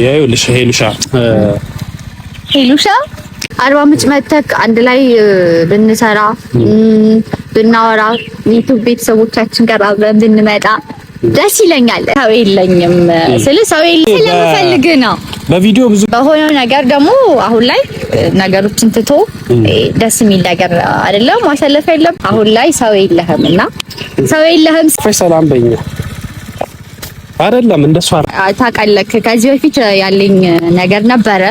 ይኸውልሽ ሄሉሻ አርባ ምንጭ መተክ አንድ ላይ ብንሰራ ብናወራ ዩቲዩብ ቤተሰቦቻችን ጋር አብረን ብንመጣ ደስ ይለኛል። ሰው የለኝም ሰው ስለምፈልግ ነው። በቪዲዮ ብዙ በሆነው ነገር ደግሞ አሁን ላይ ነገሮችን ትቶ ደስ የሚል ነገር አይደለም ማሳለፍ የለም። አሁን ላይ ሰው የለህምና ሰው የለህም ሰላም በእኛ አይደለም እንደሷ ታውቃለህ። ከዚህ በፊት ያለኝ ነገር ነበረ፣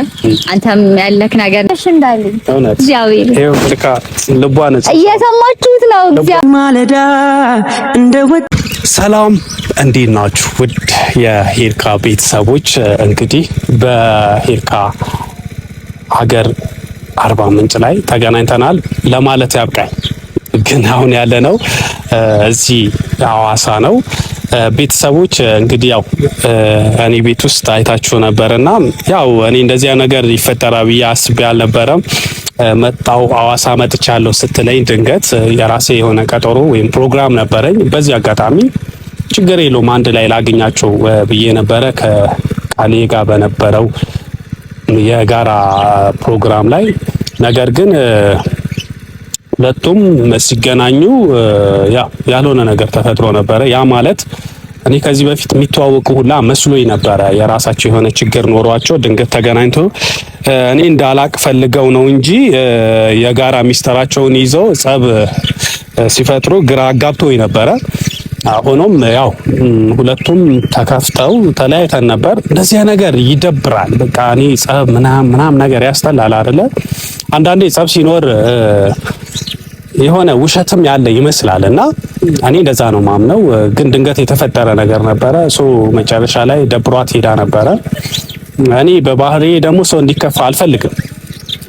አንተም ያለክ ነገር እሺ እንዳለኝ እግዚአብሔር ይሄው ልካ ልቧን እየሰማችሁት ነው። እግዚአብሔር ማለዳ እንደወጥ ሰላም እንዴት ናችሁ? ውድ የሄርካ ቤተሰቦች እንግዲህ በሄርካ ሀገር አርባ ምንጭ ላይ ተገናኝተናል ለማለት ያብቃኝ። ግን አሁን ያለነው እዚህ ሐዋሳ ነው። ቤተሰቦች እንግዲህ ያው እኔ ቤት ውስጥ አይታችሁ ነበርና ያው እኔ እንደዚያ ነገር ይፈጠራል ብዬ አስቤ አልነበረም። መጣው ሐዋሳ መጥቻለሁ ስትለኝ ድንገት የራሴ የሆነ ቀጠሮ ወይም ፕሮግራም ነበረኝ። በዚህ አጋጣሚ ችግር የለውም አንድ ላይ ላገኛቸው ብዬ ነበረ ከቃሌ ጋር በነበረው የጋራ ፕሮግራም ላይ። ነገር ግን ሁለቱም ሲገናኙ ያልሆነ ነገር ተፈጥሮ ነበረ። ያ ማለት እኔ ከዚህ በፊት የሚተዋወቁ ሁላ መስሎኝ ነበረ። የራሳቸው የሆነ ችግር ኖሯቸው ድንገት ተገናኝቶ እኔ እንዳላቅ ፈልገው ነው እንጂ የጋራ ሚስጥራቸውን ይዘው ጸብ ሲፈጥሩ ግራ አጋብቶኝ ነበረ። ሆኖም ያው ሁለቱም ተከፍተው ተለያይተን ነበር። እንደዚህ ነገር ይደብራል። በቃ እኔ ጸብ ምናምን ነገር ያስጠላል አይደለ? አንዳንዴ ጸብ ሲኖር የሆነ ውሸትም ያለ ይመስላልና እኔ እንደዛ ነው ማምነው። ግን ድንገት የተፈጠረ ነገር ነበረ። መጨረሻ ላይ ደብሯት ሄዳ ነበረ። እኔ በባህሪ ደግሞ ሰው እንዲከፋ አልፈልግም።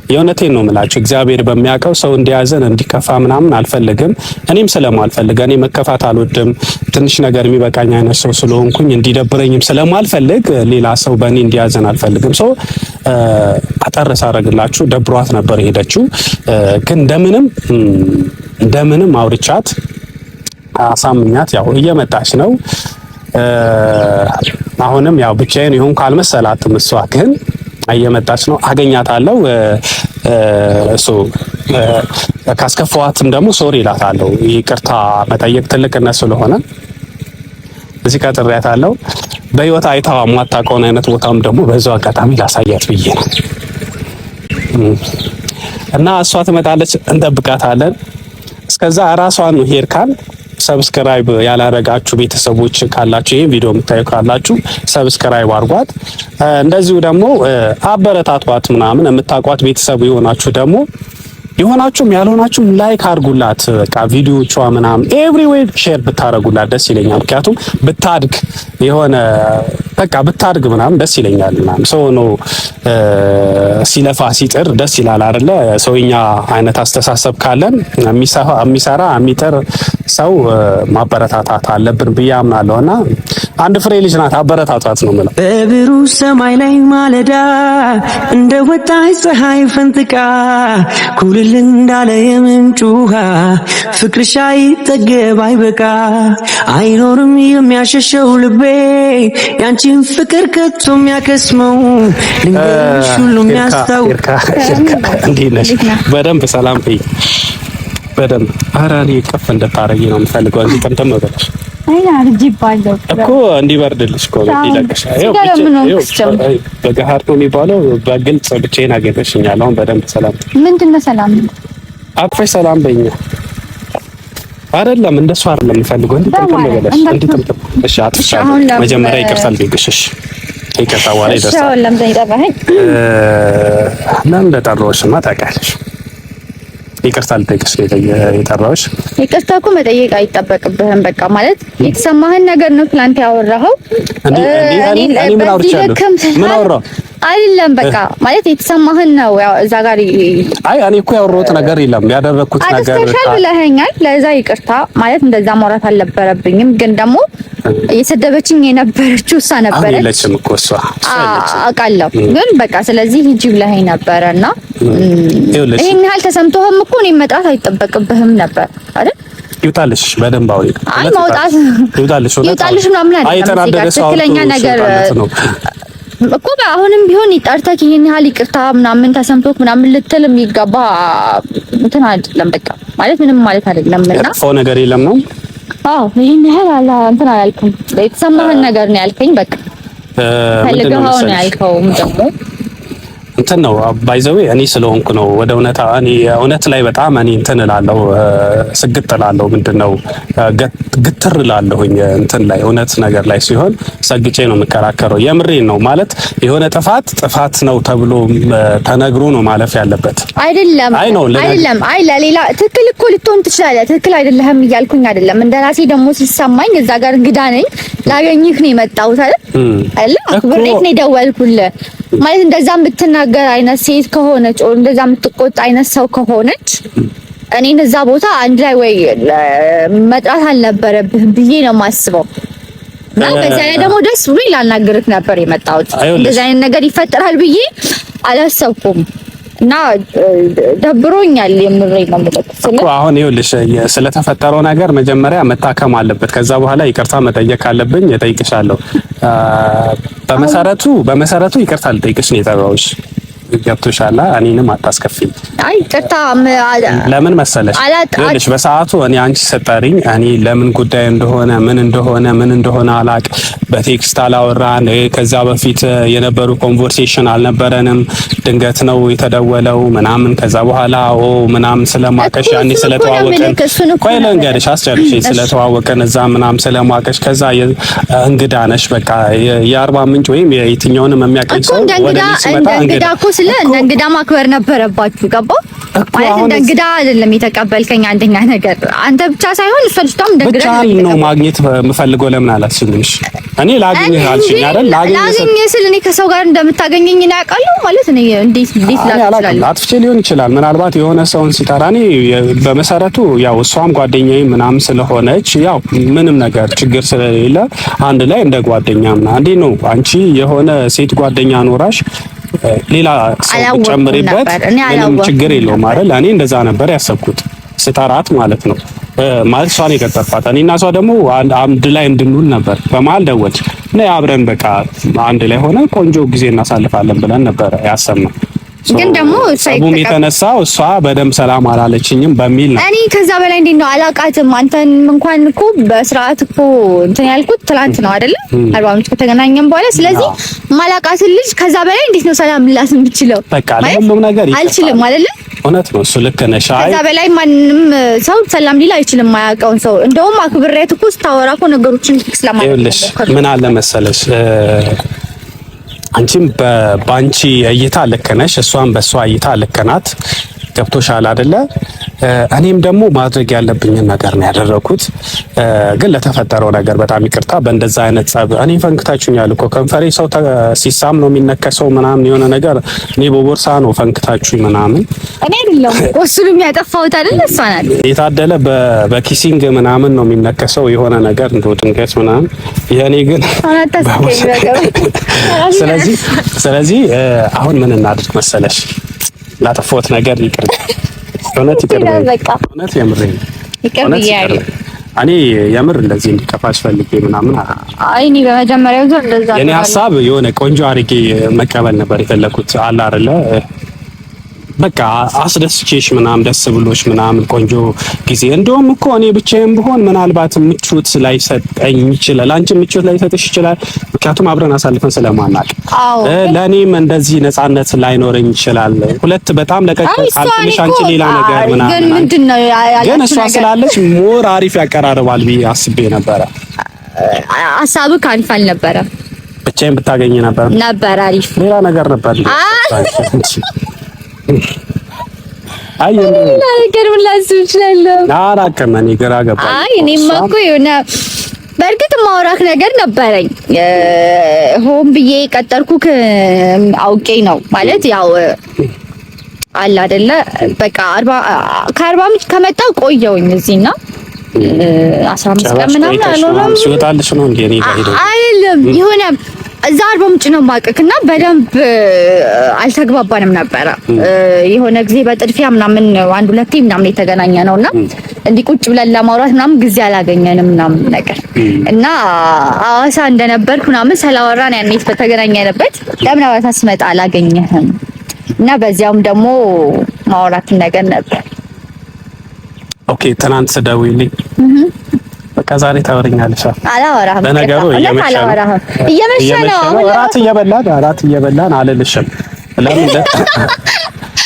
የእውነቴን ነው የምላችሁ። እግዚአብሔር በሚያውቀው ሰው እንዲያዘን እንዲከፋ ምናምን አልፈልግም። እኔም ስለማልፈልግ እኔ መከፋት አልወድም። ትንሽ ነገር የሚበቃኝ አይነት ሰው ስለሆንኩኝ እንዲደብረኝም ስለማልፈልግ ሌላ ሰው በእኔ እንዲያዘን አልፈልግም። አጠር ሳረግላችሁ ደብሯት ነበር ሄደችው። ግን እንደምንም አውርቻት አሳምኛት ያው እየመጣች ነው። አሁንም ያው ብቻዬን ይሁን ካልመሰላትም እሷ ግን እየመጣች ነው። አገኛታለሁ። ካስከፋዋትም ደግሞ ሶሪ እላታለሁ። ይቅርታ መጠየቅ ትልቅነት ስለሆነ እዚህ ቀጥሬያታለሁ። በህይወት አይታው የማታውቀውን አይነት ቦታም ደግሞ በዛው አጋጣሚ ላሳያት ብዬ ነው እና እሷ ትመጣለች፣ እንጠብቃታለን። እስከዛ ራሷን ሄርካን ሰብስክራይብ ያላረጋችሁ ቤተሰቦች ካላችሁ ይሄን ቪዲዮ የምታዩ ካላችሁ ሰብስክራይብ አድርጓት። እንደዚሁ ደግሞ አበረታቷት። ምናምን የምታውቋት ቤተሰብ የሆናችሁ ደግሞ የሆናችሁም ያልሆናችሁም ላይክ አድርጉላት። በቃ ቪዲዮቿ ምናምን ኤቭሪዌር ሼር ብታረጉላት ደስ ይለኛል። ምክንያቱም ብታድግ የሆነ በቃ ብታድግ ምናምን ደስ ይለኛል። ምናምን ሰው ነው ሲለፋ ሲጥር ደስ ይላል አይደለ? ሰውኛ አይነት አስተሳሰብ ካለን የሚሰራ የሚጥር ሰው ማበረታታት አለብን ብዬ አምናለሁና አንድ ፍሬ ልጅ ናት፣ አበረታቷት ነው የምለው። በብሩህ ሰማይ ላይ ማለዳ እንደ ወጣች ፀሐይ ፈንጥቃ ኩልል እንዳለ የምንጭ ውሃ ፍቅርሽ አይጠገብ አይበቃ አይኖርም የሚያሸሸው ልቤ ያንቺን ፍቅር ከቶ የሚያከስመው ልንገርሽ ሁሉ የሚያስታውቅ እንዴት ነሽ? በደንብ ሰላም በይ በደንብ አራሪ ከፍ እንድታረጊ ነው የምፈልገው። እዚህ ተምተም ነው ብለሽ አይና አርጂባለሁ እኮ እንዲበርድልሽ እኮ ይለቅሽ። በገሃድ ነው የሚባለው። በግልጽ ብቻዬን አገኘሽኛል። አሁን በደንብ ሰላም ምንድነው? ሰላም አቅፈሽ ሰላም በይኝ አይደለም እንደሱ አይደለም የምፈልገው። እንዲተምተም ነው ብለሽ እንዲተምተም። እሺ አጥፍሻለሁ። መጀመሪያ ይቅርታ ልጠይቅሽ። እሺ ይቅርታ ዋላ ይደርሳል። እሺ ለምን ጠይቀኸኝ? ለምን እንደጠራሁሽማ ታውቂያለሽ። ይቅርታ ልጠይቅሽ የጠራሁሽ። ይቅርታ እኮ መጠየቅ አይጠበቅብህም። በቃ ማለት የተሰማህን ነገር ነው ትላንት ያወራኸው። እኔ ምን አውርቻለሁ? ምን አወራሁ? አይደለም በቃ ማለት የተሰማህን ነው ያው እዛ ጋር። አይ እኔ እኮ ያወራሁት ነገር የለም። ያደረኩት ነገር አጥፍተሻል ብለኸኛል። ለዛ ይቅርታ ማለት እንደዛ ማውራት አልነበረብኝም። ግን ደግሞ እየሰደበችኝ የነበረችው እሷ ነበረች። አለችም እኮ እሷ አውቃለሁ። ግን በቃ ስለዚህ ሂጂ ብለኸኝ ነበረና ይሄን ያህል ተሰምቶህም እኮ እኔ መጥራት አይጠበቅብህም ነበር አይደል? ይውጣልሽ በደንብ አውሪ። አይ ማውጣት ይውጣልሽ ምናምን አይደለም። ትክክለኛ ነገር እኮ አሁንም ቢሆን ይጠርተህ ይሄን ያህል ይቅርታ ምናምን ተሰምቶክ ምናምን ልትል የሚገባ እንትን አይደለም። በቃ ማለት ምንም ማለት አይደለም እና መጥፎ ነገር የለም ነው። አዎ ይሄን ያህል እንትን አላልኩም። የተሰማህን ነገር ነው ያልከኝ። በቃ ፈልገኸው ነው ያልከው ደግሞ እንትን ነው ባይዘዌ እኔ ስለሆንኩ ነው ወደ እውነት ላይ በጣም እኔ እንትን እላለሁ፣ ስግጥ እላለሁ። ምንድነው ግትር እላለሁኝ እንትን ላይ እውነት ነገር ላይ ሲሆን ሰግጬ ነው የምከራከረው። የምሬን ነው ማለት የሆነ ጥፋት ነው ተብሎ ተነግሮ ነው ማለፍ ያለበት አይደለም። አይ ለሌላ ትክክል እኮ ልትሆን ትችላለህ። ትክክል አይደለህም እያልኩኝ አይደለም። እንደራሴ ደግሞ ሲሰማኝ እዛ ጋር እንግዳ ነኝ ላገኝህ ነው የመጣሁት አይደል? አክብሬት ነው የደወልኩልህ ማለት እንደዛም ብትናገር አይነት ሴት ከሆነች ወይ እንደዛ የምትቆጣ አይነት ሰው ከሆነች እኔን እዛ ቦታ አንድ ላይ ወይ መጥራት አልነበረብህም ብዬ ነው የማስበው። እና በዛ ላይ ደግሞ ደስ ብሎኝ ላናግርህ ነበር የመጣሁት። እንደዛ አይነት ነገር ይፈጠራል ብዬ አላሰብኩም እና ደብሮኛል። የምሬን ነው የምልህ። አሁን ይኸውልሽ ስለተፈጠረው ነገር መጀመሪያ መታከም አለበት። ከዛ በኋላ ይቅርታ መጠየቅ አለብኝ፣ እጠይቅሻለሁ። በመሰረቱ ይቅርታ ልጠይቅሽ ነው የጠራሁሽ። ገብቶሻል? እኔንም አታስከፊኝ። አይ ይቅርታ ለምን መሰለሽ? ይኸውልሽ በሰዓቱ እኔ አንቺ ሰጠሪኝ እኔ ለምን ጉዳይ እንደሆነ ምን እንደሆነ አላቅ። በቴክስት አላወራን። ከዛ በፊት የነበሩ ኮንቨርሴሽን አልነበረንም። ድንገት ነው የተደወለው ምናምን። ከዛ በኋላ ምናምን ስለማቀሽ ያኔ ስለተዋወቀን ቆይ ልንገርሽ አስጨርሽ ስለተዋወቀን እዛ ምናምን ስለማቀሽ ከዛ እንግዳ ነሽ በቃ የአርባ ምንጭ ወይም የትኛውንም የሚያቀኝ ሰው ወደ ሲመጣ እንግዳ ስለ እንግዳ ማክበር ነበረባችሁ። ገባ ማለት እንደ እንግዳ አይደለም የተቀበልከኝ። አንደኛ ነገር አንተ ብቻ ሳይሆን እሷም እንደ እንግዳ ነው ማግኘት የምፈልገው። ለምን አላስችልሽ? እኔ ላገኝህ አልሽኝ አይደል? ላገኝህ ስል እኔ ከሰው ጋር እንደምታገኘኝ ነው ያውቃለሁ ማለት ነው። እንዴት ላትችላል? አጥፍቼ ሊሆን ይችላል ምናልባት የሆነ ሰውን ሲጠራኒ በመሰረቱ ያው እሷም ጓደኛዬ ምናምን ስለሆነች ያው ምንም ነገር ችግር ስለሌለ አንድ ላይ እንደ ጓደኛ ምናምን እንዴ ነው አንቺ የሆነ ሴት ጓደኛ ኖራሽ ሌላ ሰው ጨምሪበት ምንም ችግር የለውም አይደል? እኔ እንደዛ ነበር ያሰብኩት ስጠራት ማለት ነው። ማለት እሷን የቀጠርኳት እኔና እሷ ደግሞ አንድ ላይ እንድንውል ነበር። በመሀል ደወለች እና አብረን በቃ አንድ ላይ ሆነ ቆንጆ ጊዜ እናሳልፋለን ብለን ነበር ያሰብነው። ግን ደግሞ ሰቡም የተነሳው እሷ በደም ሰላም አላለችኝም በሚል ነው። እኔ ከዛ በላይ እንዴት ነው አላውቃትም። አንተን እንኳን እኮ በስርዓት እኮ እንትን ያልኩት ትላንት ነው አይደለ? አርባ ምንጭ ከተገናኘን በኋላ። ስለዚህ ማላውቃትን ልጅ ከዛ በላይ እንዴት ነው ሰላም ልላት የምችለው? በቃ ለሁሉም ነገር አልችልም አይደለ? እውነት ነው እሱ ልክ ነሽ። ከዛ በላይ ማንንም ሰው ሰላም ሊል አይችልም የማያውቀውን ሰው። እንደውም አክብሬት እኮ ስታወራ እኮ ነገሮችን ፊክስ ለማድረግ ምን አለ መሰለሽ አንቺም በባንቺ እይታ ልክ ነሽ፣ እሷም በሷ እይታ ልክ ናት። ገብቶሻል አይደለ? እኔም ደግሞ ማድረግ ያለብኝን ነገር ነው ያደረኩት። ግን ለተፈጠረው ነገር በጣም ይቅርታ። በእንደዛ አይነት ጸብ እኔ ፈንክታችሁኛል እኮ ከንፈሬ ሰው ሲሳም ነው የሚነከሰው ምናምን የሆነ ነገር እኔ በቦርሳ ነው ፈንክታችሁኝ ምናምን። እኔ አይደለም እሱንም ያጠፋሁት አይደል? እሷ ናት የታደለ በኪሲንግ ምናምን ነው የሚነከሰው የሆነ ነገር እንደው ድንገት ምናምን። የኔ ግን ስለዚህ አሁን ምን እናድርግ መሰለሽ? ላጠፋሁት ነገር ይቅር እውነት ይቅር እውነት የምሬን ይቅር ብያለሁ። እኔ የምር እንደዚህ እንዲከፋሽ ፈልጌ ምናምን እኔ በመጀመሪያው ዙር እንደዛ የኔ ሀሳብ የሆነ ቆንጆ አድርጌ መቀበል ነበር የፈለኩት አለ አይደለ? በቃ አስደስቼሽ ምናምን ደስ ብሎሽ ምናምን ቆንጆ ጊዜ እንደውም እኮ እኔ ብቻዬን ብሆን ምናልባት ምቾት ላይ ሰጠኝ ይችላል፣ አንቺ ምቾት ላይ ሰጥሽ ይችላል። ምክንያቱም አብረን አሳልፈን ስለማናውቅ ለኔም እንደዚህ ነፃነት ላይኖረኝ ይችላል። ሁለት በጣም ለቀቀልሽ አንቺ ሌላ ነገር ምናምን ግን ምንድነው ግን እሷ ስላለች ሞር አሪፍ ያቀራርባል ብዬ አስቤ ነበረ። ሀሳብህ አሪፍ አልነበረም። ብቻዬን ብታገኝ ነበር አሪፍ ሌላ ነገር ነበር። አይ ነገር ምን ላስብ እችላለሁ? አላውቅም እኔ ግራ ገባኝ። አይ እኔማ እኮ የሆነ በእርግጥ ማውራክ ነገር ነበረኝ። ሆን ብዬ ቀጠርኩክ አውቄ ነው ማለት ያው አለ አይደለ? በቃ ከአርባ ምንጭ ከመጣሁ ቆየሁኝ እዚህና 15 ቀን ምናምን አልሆነም። ሲወጣልሽ ነው እንዴ? እኔ ጋር ሄደው አይደለም የሆነ እዛ አርባ ምንጭ ነው የማውቅክና በደንብ አልተግባባንም ነበረ። የሆነ ጊዜ በጥድፊያ ምናምን አንድ ሁለቴ ምናምን የተገናኘ ነውና እንዲህ ቁጭ ብለን ለማውራት ምናምን ጊዜ አላገኘንም ምናምን ነገር እና ሐዋሳ እንደነበርኩ ምናምን ስላወራን ያኔ በተገናኘንበት ለምን ሐዋሳ ስመጣ አላገኘህም እና በዚያውም ደግሞ ማውራት ነገር ነበር። ኦኬ ትናንት ስደውይልኝ በቃ ዛሬ ታወሪኛለሽ። አላወራህም። በነገሩ እየመሸ ነው። እራት እየበላን አልልሽም። ለምን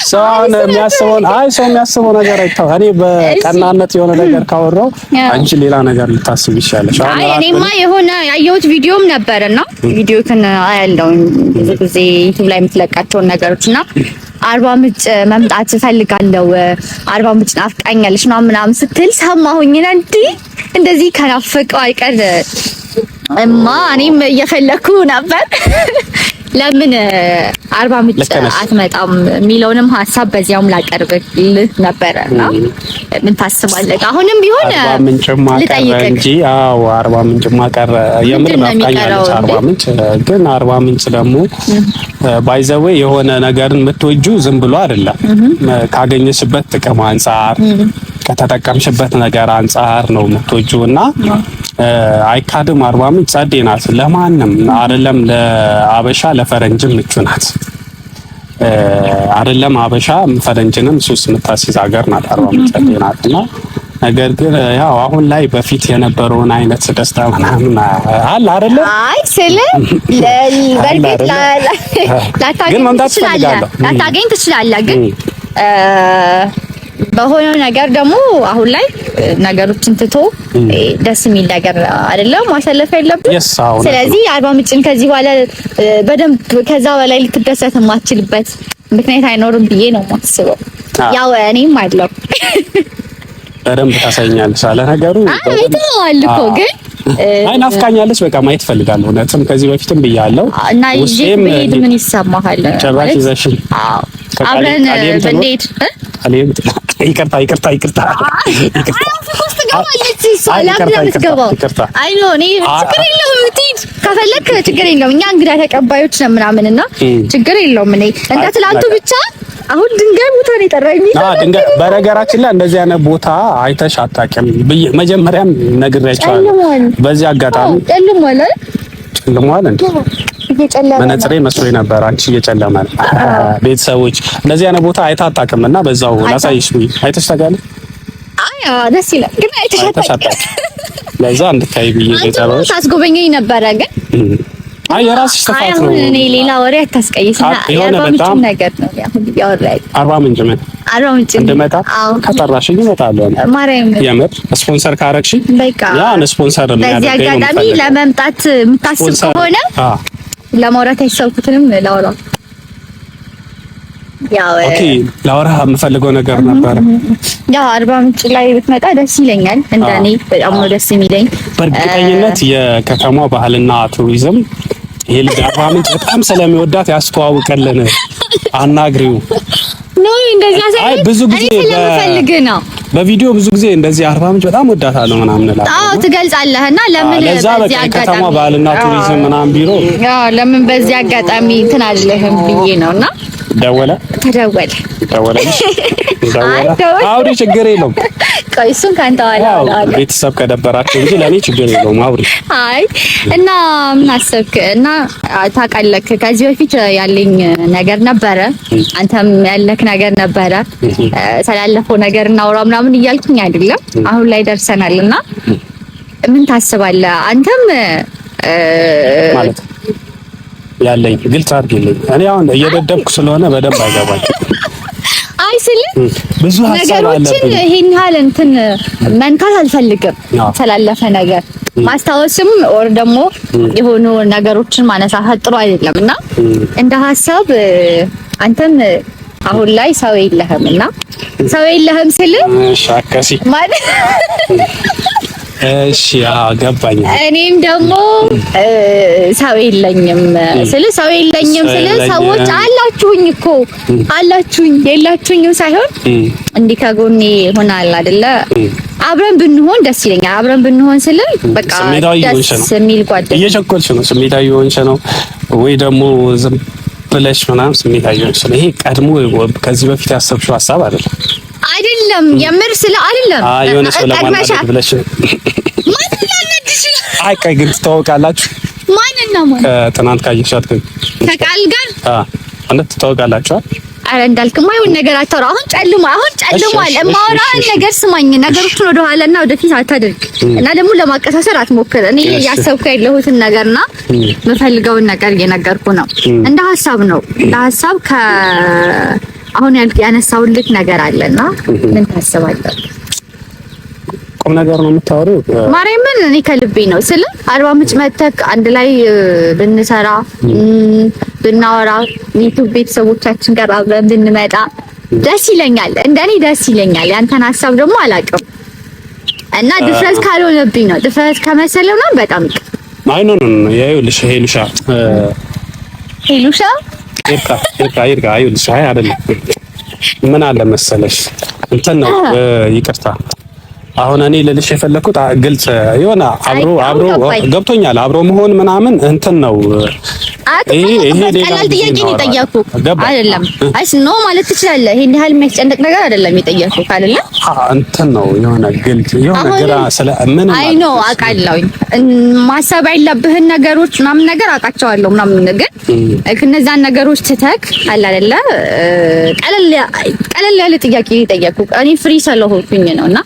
ሰው የሚያስበው ነገር አይተው እኔ በቀናነት የሆነ ነገር ካወራው አንቺ ሌላ ነገር ልታስብ ይሻለሽ። እኔማ የሆነ ያየሁት ቪዲዮም ነበርና ቪዲዮትን አያለው ብዙ ጊዜ ዩቲዩብ ላይ የምትለቃቸውን ነገሮችና አርባ ምንጭ መምጣት እፈልጋለሁ፣ አርባ ምንጭ ናፍቃኛለሽ ምናምን ስትል ሰማሁኝና እንደዚህ ከናፈቀው አይቀር እኔም እየፈለኩ ነበር ለምን አርባ ምንጭ አትመጣም የሚለውንም ሀሳብ በዚያውም ላቀርብልህ ነበርና ምን ታስባለህ? አሁንም ቢሆን አርባ ምንጭ ማቀረ እንጂ አርባ ምንጭ ማቀረ የምር ናፍቃኛለች አርባ ምንጭ። ግን አርባ ምንጭ ደግሞ ባይዘዌ የሆነ ነገርን የምትወጁ ዝም ብሎ አይደለም ካገኘሽበት ጥቅም አንፃር ከተጠቀምሽበት ነገር አንፃር ነው የምትወጂውና አይካድም። አርባ ምንጭ ጸዴ ናት፣ ለማንም አይደለም ለአበሻ ለፈረንጅም ምቹ ናት። አይደለም አበሻ ፈረንጅንም ሱስ የምታስይዝ ሀገር ናት አርባ ምንጭ ጸዴ ናትና ነገር ግን ያው አሁን ላይ በፊት የነበረውን አይነት ደስታ ምናምን አለ አይደለ? አይ ስለ በርግጥ ላታገኝ ትችላለህ ግን በሆነው ነገር ደግሞ አሁን ላይ ነገሮችን ትቶ ደስ የሚል ነገር አይደለም ማሳለፍ ያለብን። ስለዚህ አርባ ምንጭን ከዚህ በኋላ በደንብ ከዛ በላይ ልትደሰት የማትችልበት ምክንያት አይኖርም ብዬ ነው የማስበው። ያው እኔም አይደለም በደንብ ታሳይኛለሽ አለ ነገሩ አይተዋል እኮ ግን ናፍቃኛለች። በቃ ማየት ፈልጋለሁ። እውነትም ከዚህ በፊትም ብያለሁ እና ይሄም ምን ይሰማሃል? ጭራሽ ይዘሽኝ አብረን እንዴት ይቅርታ ከፈለክ ችግር የለውም። እኛ እንግዳ ተቀባዮች ነው ምናምንና ችግር የለውም። እኔ እንደ ትላንቱ ብቻ አሁን ድንጋይ ቦታ ነው የጠራኝ። ድንጋይ በነገራችን ላይ እንደዚህ አይነት ቦታ አይተሽ አታውቂም። መጀመሪያም ነግሬያቸዋለሁ። በዚህ አጋጣሚ ጨልሟል እንዴ? መነጽሬ መስሎኝ ነበር። አንቺ እየጨለመ ነው። ቤተሰቦች እንደዚህ አይነት ቦታ አይታ አታውቅምና በዛው ላሳይሽ። አይተሽ ታውቂያለሽ? አይ ደስ ይላል ግን አይተሽ አታውቂም። ለዛ እንድታይ ብዬ ነው ታስጎበኘኝ ነበረ ግን አይ የራስሽ ተፋት ነው። እኔ ሌላ ወሬ አታስቀይስና የአርባ ምንጭ ነገር ነው ያወራኝ። አርባ ምንጭ ምን አርባ ምንጭ እንደመጣ ከጠራሽኝ እመጣለሁ። ማርያም የምር ስፖንሰር ካረግሽኝ ያን ስፖንሰር በዚህ አጋጣሚ ለመምጣት የምታስብ ከሆነ ለማውራት ያሰብኩትንም ላውራ ኦኬ ላውራ የምፈልገው ነገር ነበር። ያው አርባ ምንጭ ላይ ብትመጣ ደስ ይለኛል። እንደኔ በጣም ነው ደስ የሚለኝ። በእርግጠኝነት የከተማ ባህልና ቱሪዝም ይሄ ልጅ አርባ ምንጭ በጣም ስለሚወዳት ያስተዋውቀልን። አናግሪው ነው እንደዚህ ያሳይ ብዙ ጊዜ ስለምፈልግ ነው። በቪዲዮ ብዙ ጊዜ እንደዚህ አርባ ምንጭ በጣም ወዳታለሁ ምናምን እላለሁ። ትገልጻለህና ለምን በዚህ አጋጣሚ ከተማ ባህልና ቱሪዝም ምናምን ቢሮ ለምን በዚህ አጋጣሚ እንትን አለህም ብዬ ነውና ተደወለ አውሪ ችግር የለውም። ቆይ እሱን ካንተ ዋላ ቤተሰብ ከደበራቸው እንጂ ለኔ ችግር የለውም። አውሪ አይ እና ምን አሰብክ? እና ታውቃለህ ከዚህ በፊት ያለኝ ነገር ነበረ፣ አንተም ያለክ ነገር ነበረ። ስላለፈው ነገር እናውራ ምናምን እያልኩኝ አይደለም። አሁን ላይ ደርሰናልና ምን ታስባለህ? አንተም ማለት ያለኝ ግልጽ አድርግልኝ። እኔ አሁን እየደደብኩ ስለሆነ በደንብ አይገባኝም። አይ ስለ ብዙ ሀሳብ አለብኝ። ይሄን ያህል እንትን መንካት አልፈልግም። ስላለፈ ነገር ማስታወስም ኦር ደግሞ የሆኑ ነገሮችን ማነሳት ጥሩ አይደለምና እንደ ሀሳብ አንተም አሁን ላይ ሰው የለህምና ሰው የለህም ስል ሻከሲ ማለት እሺ ገባኝ። እኔም ደግሞ ሰው የለኝም ስለ ሰዎች አላችሁኝ እኮ አላችሁኝ የላችሁኝም ሳይሆን እንዲህ ከጎኔ ሆናል አይደለ? አብረን ብንሆን ደስ ይለኛል። አብረን ብንሆን ስል በቃ ደስ የሚል ጓደኛ። እየቸኮልሽ ነው፣ ስሜታዊ ሆንሽ ነው ወይ ደግሞ ዝም ብለሽ ምናምን ስሜታዊ ሆንሽ ነው? ይሄ ቀድሞ ከዚህ በፊት ያሰብሽው ሀሳብ አይደለም የምር ስለ አይደለም የሆነ ሰው ለማናደድ ብለሽ አይ ግን ትተዋወቃላችሁ? ማንን ነው ማለት ከትናንት ካየሻት ከቃል ጋር አንተ ትተዋወቃላችሁ? አረ እንዳልክማ ይሁን ነገር አታውራ። አሁን ጨልሟል። የማወራውን ነገር ስማኝ። ነገሮችን ወደ ኋላና ወደፊት አታድርግ እና ደግሞ ለማቀሳሰር አትሞክር። እኔ ያሰብኩ ያለሁትን ነገርና የምፈልገውን ነገር እየነገርኩ ነው። እንደ ሀሳብ ነው። እንደ ሀሳብ አሁን ያነሳውልክ ነገር አለና ምን ታስባለህ? ቁም ነገር ነው የምታወሪው? ማርያምን እኔ ከልቤ ነው ስለ አርባ ምንጭ መተክ አንድ ላይ ብንሰራ ብናወራ ዩቲዩብ ቤተሰቦቻችን ጋር አብረን ብንመጣ ደስ ይለኛል። እንደኔ ደስ ይለኛል። ያንተን ሀሳብ ደግሞ አላውቅም እና ድፍረት ካልሆነብኝ ነው። ድፍረት ከመሰለው ነው በጣም አይ ኖ ይኸውልሽ ሄሉሻ ይርካ ይኸውልሽ አይ አይደለም ምን አለ መሰለሽ እንትን ነው ይቅርታ አሁን እኔ ልልሽ የፈለኩት ግልጽ የሆነ አብሮ ገብቶኛል። አብሮ መሆን ምናምን እንትን ነው። ይሄ ቀላል ጥያቄ ነው የጠየኩህ አይደለም። አይስ ኖ ማለት ትችላለህ። ይሄን ያህል የሚያስጨንቅ ነገር አይደለም የጠየኩህ አይደለም። እንትን ነው የሆነ ግልጽ የሆነ ግራ ስለ ምን አይ ኖ አውቃለሁኝ። ማሰብ ያለብህን ነገሮች ምናምን ነገር አውቃቸዋለሁ ምናምን ነገር እነዛን ነገሮች ትተክ አለ አይደለ ቀለል ያለ ጥያቄ የጠየኩህ እኔ ፍሪ ስለሆንኩኝ ነውና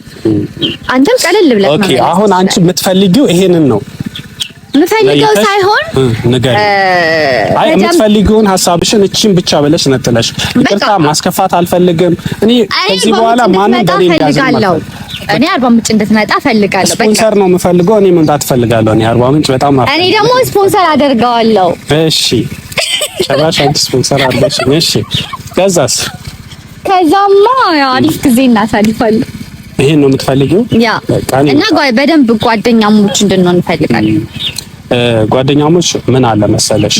አንተም ቀለል ብለህ ኦኬ። አሁን አንቺ የምትፈልጊው ይሄንን ነው የምፈልገው ሳይሆን ነገር አይ የምትፈልጊውን ሐሳብሽን እቺን ብቻ ብለሽ ነጥለሽ ይቅርታ ማስከፋት አልፈልግም። እኔ ከዚህ በኋላ ማንም በኔ እንዳዘማለው እኔ አርባ ምንጭ እንድትመጣ ፈልጋለሁ። ስፖንሰር ነው የምፈልገው። እኔ መምጣት ፈልጋለሁ። እኔ አርባ ምንጭ በጣም አፈ እኔ ደግሞ ስፖንሰር አደርጋለሁ። እሺ ጨራሽ አንቺ ስፖንሰር አለሽ? እሺ ከዛማ አሪፍ ጊዜ እናሳልፋለን። ይሄን ነው የምትፈልጊው? ያ እና በደንብ ጓደኛሞች እንድንሆን እንፈልጋለን። ጓደኛሞች ምን አለ መሰለሽ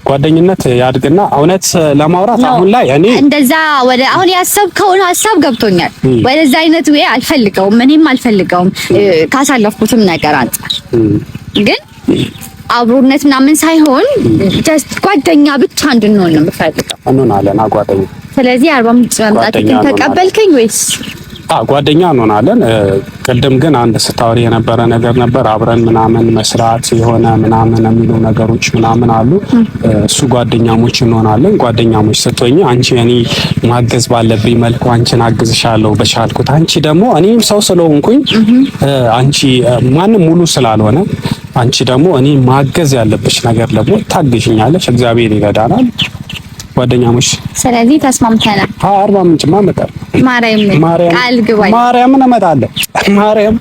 ጓደኝነት ያድግና እውነት ለማውራት አሁን ላይ እኔ እንደዛ ወደ አሁን ያሰብከውን ሀሳብ ገብቶኛል። ወደዛ አይነት ወይ አልፈልገውም፣ እኔም አልፈልገውም ካሳለፍኩትም ነገር አንፃር ግን አብሮነት ምናምን ሳይሆን ጀስት ጓደኛ ብቻ እንድንሆን ነው የምፈልገው። እንሆናለን ጓደኛ። ስለዚህ አርባ ምንጭ መምጣትህን ተቀበልከኝ ወይስ? ጓደኛ እንሆናለን። ቅድም ግን አንድ ስታወሪ የነበረ ነገር ነበር አብረን ምናምን መስራት የሆነ ምናምን የሚሉ ነገሮች ምናምን አሉ። እሱ ጓደኛሞች እንሆናለን። ጓደኛሞች ስትሆኚ አንቺ እኔ ማገዝ ባለብኝ መልኩ አንቺን አግዝሻለሁ በቻልኩት። አንቺ ደግሞ እኔም ሰው ስለሆንኩኝ አንቺ ማንም ሙሉ ስላልሆነ አንቺ ደግሞ እኔ ማገዝ ያለብሽ ነገር ደግሞ ታግዥኛለሽ። እግዚአብሔር ይረዳናል። ጓደኛሞች ስለዚህ ተስማምተናል። አርባ ምንጭማ እመጣለሁ። ማርያም ቃል ግባኝ። ማርያምን እመጣለሁ። ማርያም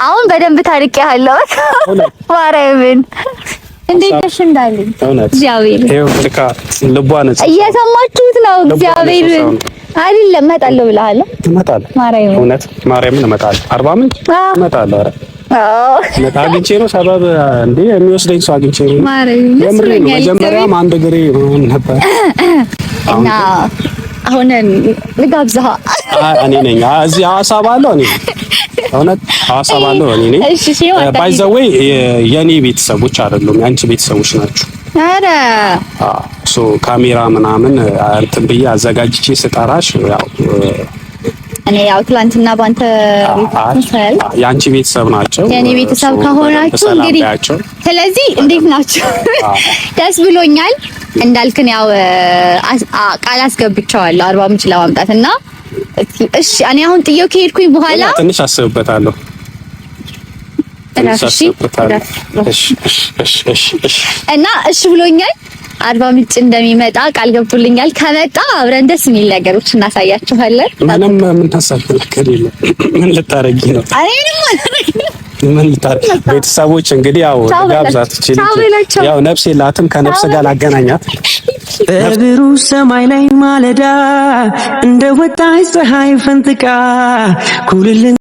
አሁን በደንብ ታርቄሃለሁ። ማርያምን እንዴት ነሽ እንዳለኝ እግዚአብሔር ይሄው ልካ ልቧን እየሰማችሁት ነው። እግዚአብሔር አይደለም እመጣለሁ ብለሃል። እመጣለሁ። ማርያም እውነት ማርያምን እመጣለሁ። አርባ ምንጭ እመጣለሁ። ኧረ አግኝቼ ነው ሰበብ እንዴ የሚወስደኝ ሰው አግኝቼ ነው። የምሬ ነው። መጀመሪያም አንድ ግሬ ነበር እና አሁን ልጋብዝህ። እኔ ነኝ እዚህ ሐሳብ አለው። እኔ እውነት ሐሳብ አለው። እኔ ነኝ ባይ ዘ ዌይ የኔ ቤተሰቦች አይደሉም የአንቺ ቤተሰቦች ናቸው። ኧረ ካሜራ ምናምን እንትን ብዬ አዘጋጅቼ ስጠራሽ ያው እኔ ያው ትላንትና ባንተ ቤተሰብ ያንቺ ቤተሰብ ናቸው። የኔ ቤተሰብ ከሆናችሁ እንግዲህ ስለዚህ እንዴት ናችሁ? ደስ ብሎኛል። እንዳልክን ያው ቃል አስገብቻለሁ አርባ ምንጭ ለማምጣትና እሺ እኔ አሁን ጥዬው ከሄድኩኝ በኋላ ትንሽ አስብበታለሁ። እና እሺ ብሎኛል። አርባ ምንጭ እንደሚመጣ ቃል ገብቶልኛል። ከመጣ አብረን ደስ የሚል ነገሮች እናሳያችኋለን። ምንም ምን ታሳፍልከኝ ነው? ምን ልታረጊ ነው? ምን ልታረጊ? ቤተሰቦች እንግዲህ ያው ጋብዛት ይችላል። ያው ነፍስ የላትም ከነፍስ ጋር ላገናኛት። በብሩህ ሰማይ ላይ ማለዳ እንደ ወጣች ፀሐይ ፈንጥቃ ኩልል